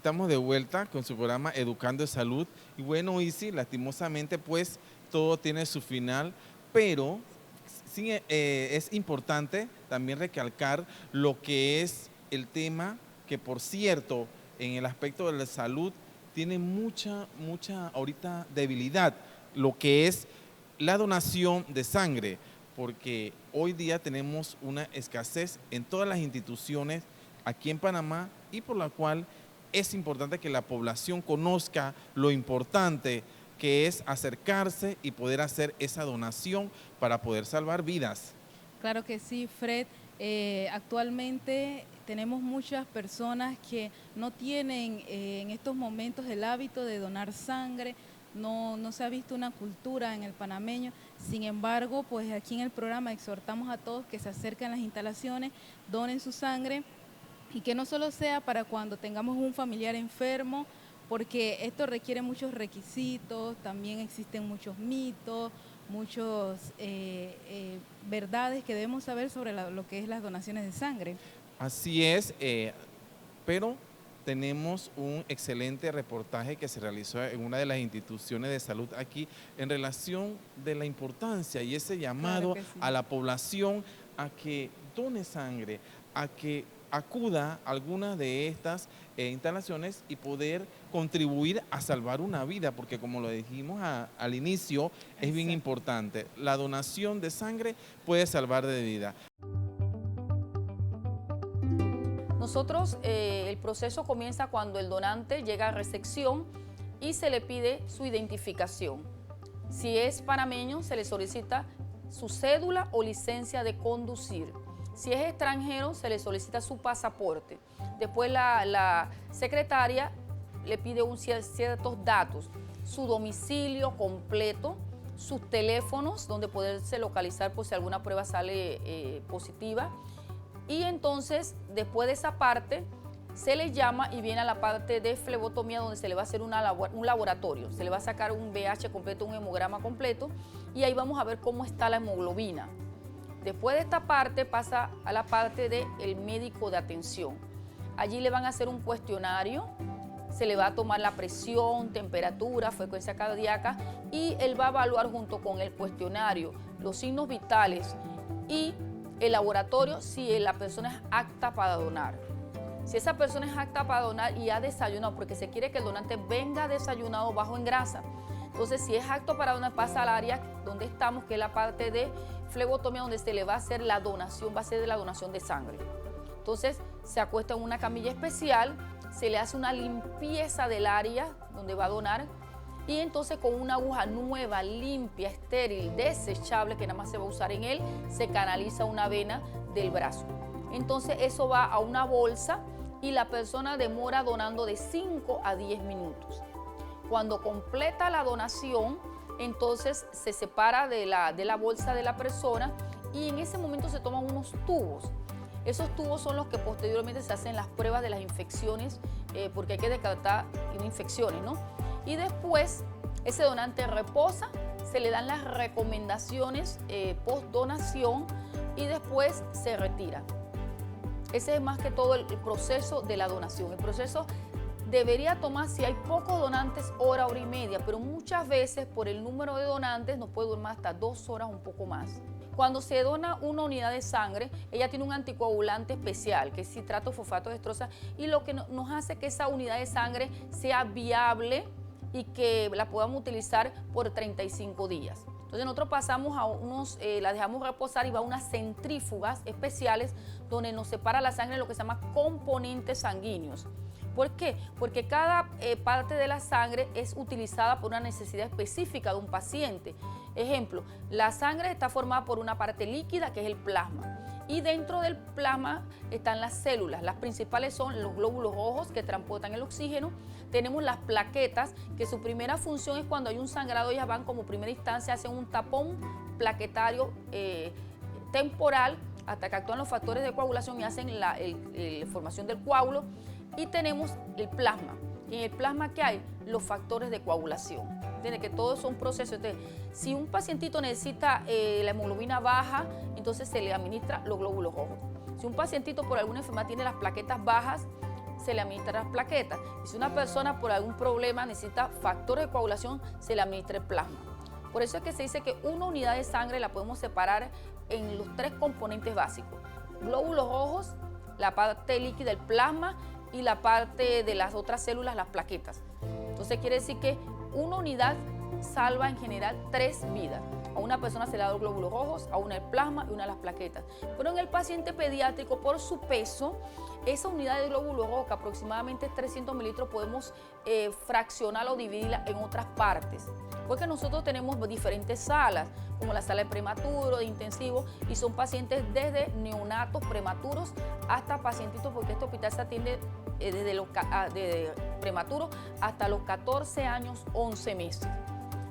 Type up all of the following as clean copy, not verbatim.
estamos de vuelta con su programa Educando en Salud. Y bueno, Isi, lastimosamente, pues todo tiene su final, pero sí, es importante también recalcar lo que es el tema que, por cierto, en el aspecto de la salud tiene mucha ahorita debilidad, lo que es la donación de sangre, porque hoy día tenemos una escasez en todas las instituciones aquí en Panamá y por la cual es importante que la población conozca lo importante que es acercarse y poder hacer esa donación para poder salvar vidas. Claro que sí, Fred. Actualmente tenemos muchas personas que no tienen en estos momentos el hábito de donar sangre, no se ha visto una cultura en el panameño. Sin embargo, pues aquí en el programa exhortamos a todos que se acerquen a las instalaciones, donen su sangre y que no solo sea para cuando tengamos un familiar enfermo, porque esto requiere muchos requisitos, también existen muchos mitos, muchas verdades que debemos saber sobre lo que es las donaciones de sangre. Así es, pero tenemos un excelente reportaje que se realizó en una de las instituciones de salud aquí en relación de la importancia y ese Claro llamado que sí. a la población a que done sangre, a que acuda a alguna de estas instalaciones y poder contribuir a salvar una vida, porque como lo dijimos al inicio, es bien Exacto. importante. La donación de sangre puede salvar de vida. Nosotros, el proceso comienza cuando el donante llega a recepción y se le pide su identificación. Si es panameño, se le solicita su cédula o licencia de conducir. Si es extranjero, se le solicita su pasaporte. Después la secretaria le pide ciertos datos, su domicilio completo, sus teléfonos, donde poderse localizar por si alguna prueba sale positiva. Y entonces, después de esa parte, se le llama y viene a la parte de flebotomía, donde se le va a hacer un laboratorio. Se le va a sacar un VH completo, un hemograma completo, y ahí vamos a ver cómo está la hemoglobina. Después de esta parte pasa a la parte del médico de atención. Allí le van a hacer un cuestionario, se le va a tomar la presión, temperatura, frecuencia cardíaca, y él va a evaluar junto con el cuestionario los signos vitales y el laboratorio si la persona es apta para donar. Si esa persona es apta para donar y ha desayunado, porque se quiere que el donante venga desayunado bajo en grasa. Entonces, si es apto para donar, pasa al área donde estamos, que es la parte de flebotomía, donde se le va a hacer la donación, va a ser de la donación de sangre. Entonces, se acuesta en una camilla especial, se le hace una limpieza del área donde va a donar, y entonces con una aguja nueva, limpia, estéril, desechable, que nada más se va a usar en él, se canaliza una vena del brazo. Entonces eso va a una bolsa y la persona demora donando de 5 a 10 minutos. Cuando completa la donación, entonces se separa de la bolsa de la persona y en ese momento se toman unos tubos. Esos tubos son los que posteriormente se hacen las pruebas de las infecciones, porque hay que descartar infecciones, ¿no? Y después ese donante reposa, se le dan las recomendaciones post donación y después se retira. Ese es más que todo el proceso de la donación. El proceso debería tomar, si hay pocos donantes, hora y media, pero muchas veces por el número de donantes nos puede durar hasta 2 horas, un poco más. Cuando se dona una unidad de sangre, ella tiene un anticoagulante especial, que es citrato fosfato de estrosa, y lo que nos hace que esa unidad de sangre sea viable y que la podamos utilizar por 35 días. Entonces nosotros pasamos a la dejamos reposar y va a unas centrífugas especiales donde nos separa la sangre de lo que se llama componentes sanguíneos. ¿Por qué? Porque cada parte de la sangre es utilizada por una necesidad específica de un paciente. Ejemplo, la sangre está formada por una parte líquida que es el plasma. Y dentro del plasma están las células. Las principales son los glóbulos rojos que transportan el oxígeno. Tenemos las plaquetas, que su primera función es cuando hay un sangrado, ellas van como primera instancia, hacen un tapón plaquetario temporal hasta que actúan los factores de coagulación y hacen la formación del coágulo. Y tenemos el plasma. Y en el plasma, ¿qué hay? Los factores de coagulación. Tiene que todos son procesos. Entonces, si un pacientito necesita la hemoglobina baja, entonces se le administra los glóbulos rojos. Si un pacientito por alguna enfermedad tiene las plaquetas bajas, se le administra las plaquetas. Y si una persona por algún problema necesita factores de coagulación, se le administra el plasma. Por eso es que se dice que una unidad de sangre la podemos separar en los 3 componentes básicos: glóbulos rojos, la parte líquida, el plasma, y la parte de las otras células, las plaquetas. Entonces quiere decir que una unidad salva en general 3 vidas. A una persona se le da los glóbulos rojos, a una el plasma y una las plaquetas. Pero en el paciente pediátrico, por su peso, esa unidad de glóbulos rojos, que aproximadamente 300 mililitros, podemos fraccionarla o dividirla en otras partes. Porque nosotros tenemos diferentes salas, como la sala de prematuro, de intensivo, y son pacientes desde neonatos prematuros hasta pacientitos, porque este hospital se atiende desde prematuro hasta los 14 años, 11 meses.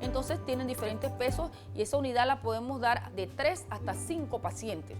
Entonces tienen diferentes pesos y esa unidad la podemos dar de 3 hasta 5 pacientes.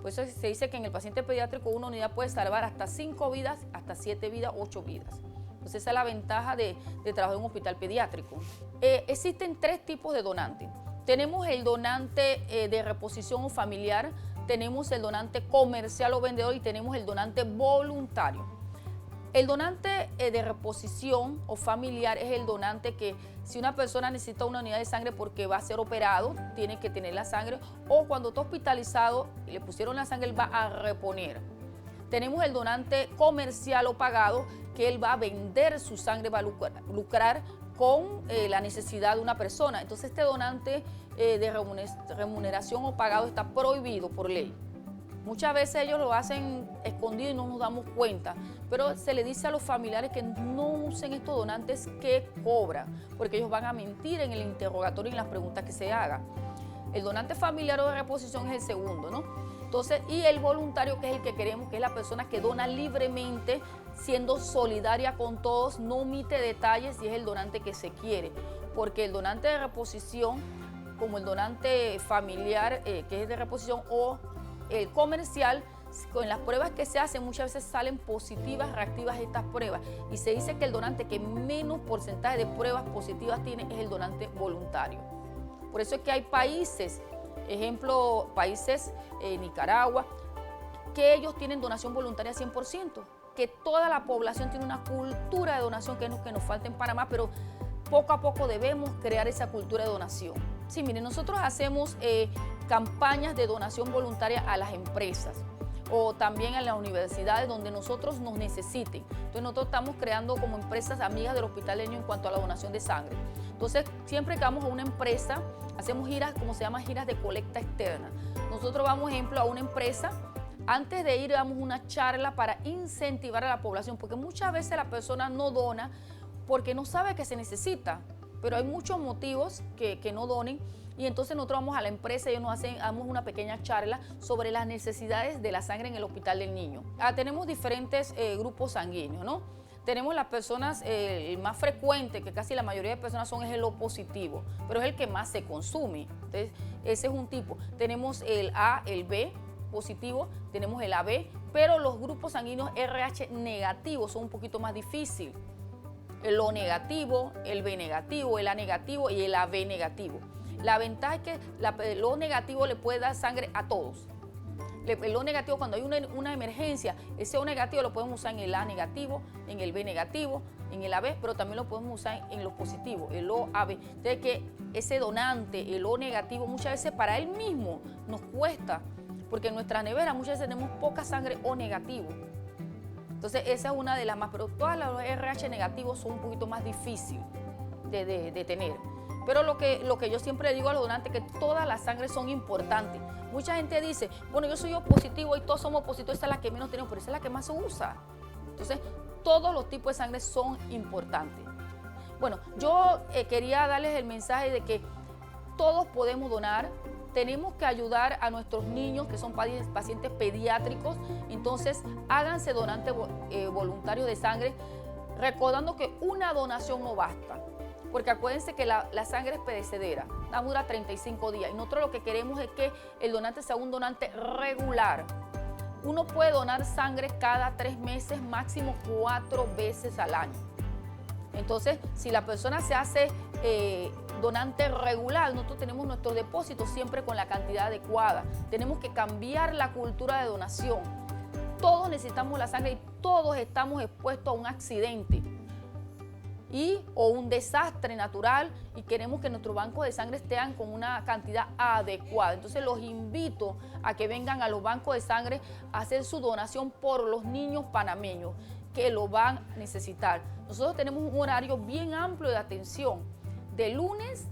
Por eso se dice que en el paciente pediátrico una unidad puede salvar hasta 5 vidas, hasta 7 vidas, 8 vidas. Entonces esa es la ventaja de trabajar en un hospital pediátrico. Existen 3 tipos de donantes. Tenemos el donante de reposición o familiar, tenemos el donante comercial o vendedor y tenemos el donante voluntario. El donante de reposición o familiar es el donante que si una persona necesita una unidad de sangre porque va a ser operado, tiene que tener la sangre, o cuando está hospitalizado y le pusieron la sangre, él va a reponer. Tenemos el donante comercial o pagado, que él va a vender su sangre, va a lucrar con la necesidad de una persona. Entonces este donante de remuneración o pagado está prohibido por ley. Muchas veces ellos lo hacen escondido y no nos damos cuenta, pero se le dice a los familiares que no usen estos donantes que cobran, porque ellos van a mentir en el interrogatorio y en las preguntas que se hagan. El donante familiar o de reposición es el segundo, ¿no? Entonces, y el voluntario, que es el que queremos, que es la persona que dona libremente, siendo solidaria con todos, no omite detalles, y es el donante que se quiere, porque el donante de reposición, como el donante familiar, que es de reposición, o el comercial, con las pruebas que se hacen muchas veces salen positivas, reactivas estas pruebas, y se dice que el donante que menos porcentaje de pruebas positivas tiene es el donante voluntario. Por eso es que hay países, ejemplo, países Nicaragua, que ellos tienen donación voluntaria 100%, que toda la población tiene una cultura de donación, que es lo que nos falta en Panamá, pero poco a poco debemos crear esa cultura de donación. Sí, miren, nosotros hacemos campañas de donación voluntaria a las empresas o también a las universidades donde nosotros nos necesiten. Entonces nosotros estamos creando como empresas amigas del Hospital del Niño en cuanto a la donación de sangre. Entonces siempre que vamos a una empresa, hacemos giras, como se llama, giras de colecta externa. Nosotros vamos, ejemplo, a una empresa, antes de ir damos una charla para incentivar a la población, porque muchas veces la persona no dona porque no sabe que se necesita, pero hay muchos motivos que no donen, y entonces nosotros vamos a la empresa y ellos damos una pequeña charla sobre las necesidades de la sangre en el Hospital del Niño. Tenemos diferentes grupos sanguíneos, ¿no? Tenemos las personas, el más frecuente, que casi la mayoría de personas son, es el O positivo, pero es el que más se consume. Entonces, ese es un tipo. Tenemos el A, el B positivo, tenemos el AB, pero los grupos sanguíneos RH negativos son un poquito más difíciles. El O negativo, el B negativo, el A negativo y el AB negativo. La ventaja es que el O negativo le puede dar sangre a todos. El O negativo, cuando hay una emergencia, ese O negativo lo podemos usar en el A negativo, en el B negativo, en el AB, pero también lo podemos usar en los positivos, el OAB. Entonces, que ese donante, el O negativo, muchas veces para él mismo nos cuesta, porque en nuestra nevera muchas veces tenemos poca sangre O negativo. Entonces, esa es una de las más, pero todas las RH negativos son un poquito más difíciles de tener. Pero lo que yo siempre digo a los donantes, que todas las sangres son importantes. Mucha gente dice, bueno, yo soy O positivo y todos somos positivos, esa es la que menos tenemos, pero esa es la que más se usa. Entonces, todos los tipos de sangre son importantes. Bueno, yo quería darles el mensaje de que todos podemos donar. Tenemos que ayudar a nuestros niños que son pacientes pediátricos. Entonces, háganse donantes voluntarios de sangre, recordando que una donación no basta. Porque acuérdense que la sangre es perecedera, dura 35 días. Y nosotros lo que queremos es que el donante sea un donante regular. Uno puede donar sangre cada 3 meses, máximo 4 veces al año. Entonces, si la persona se hace donante regular, nosotros tenemos nuestros depósitos siempre con la cantidad adecuada. Tenemos que cambiar la cultura de donación. todos necesitamos la sangre y todos estamos expuestos a un accidente o un desastre natural y queremos que nuestros bancos de sangre estén con una cantidad adecuada. Entonces los invito a que vengan a los bancos de sangre a hacer su donación por los niños panameños que lo van a necesitar. Nosotros tenemos un horario bien amplio de atención. De lunes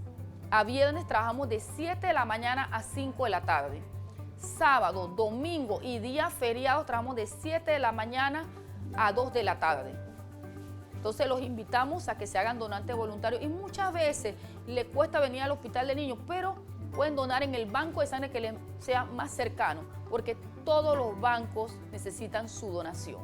a viernes trabajamos de 7 de la mañana a 5 de la tarde. Sábado, domingo y días feriados trabajamos de 7 de la mañana a 2 de la tarde. Entonces los invitamos a que se hagan donantes voluntarios y muchas veces les cuesta venir al hospital de niños, pero pueden donar en el banco de sangre que les sea más cercano, porque todos los bancos necesitan su donación.